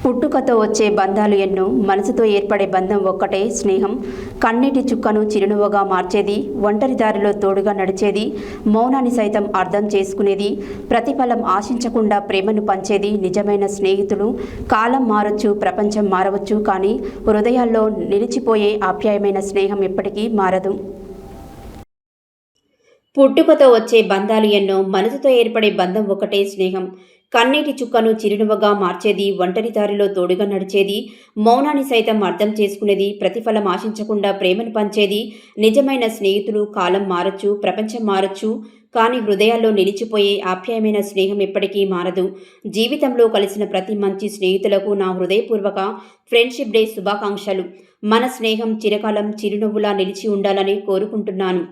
పుట్టుకతో వచ్చే బంధాలు ఎన్నో, మనసుతో ఏర్పడే బంధం ఒక్కటే స్నేహం. కన్నీటి చుక్కను చిరునవ్వుగా మార్చేది, ఒంటరి దారిలో తోడుగా నడిచేది, మౌనాన్ని సైతం అర్థం చేసుకునేది, ప్రతిఫలం ఆశించకుండా ప్రేమను పంచేది నిజమైన స్నేహితులు. కాలం మారొచ్చు, ప్రపంచం మారవచ్చు, కానీ హృదయాల్లో నిలిచిపోయే ఆప్యాయమైన స్నేహం ఎప్పటికీ మారదు. పుట్టుకతో వచ్చే బంధాలు ఎన్నో, మనసుతో ఏర్పడే బంధం ఒకటే స్నేహం. కన్నీటి చుక్కను చిరునవ్వుగా మార్చేది, ఒంటరి దారిలో తోడుగా నడిచేది, మౌనాన్ని సైతం అర్థం చేసుకునేది, ప్రతిఫలం ఆశించకుండా ప్రేమను పంచేది నిజమైన స్నేహితులు. కాలం మారొచ్చు, ప్రపంచం మారొచ్చు, కానీ హృదయాల్లో నిలిచిపోయే ఆప్యాయమైన స్నేహం ఎప్పటికీ మారదు. జీవితంలో కలిసిన ప్రతి మంచి స్నేహితులకు నా హృదయపూర్వక ఫ్రెండ్షిప్ డే శుభాకాంక్షలు. మన స్నేహం చిరకాలం చిరునవ్వులా నిలిచి ఉండాలని కోరుకుంటున్నాను.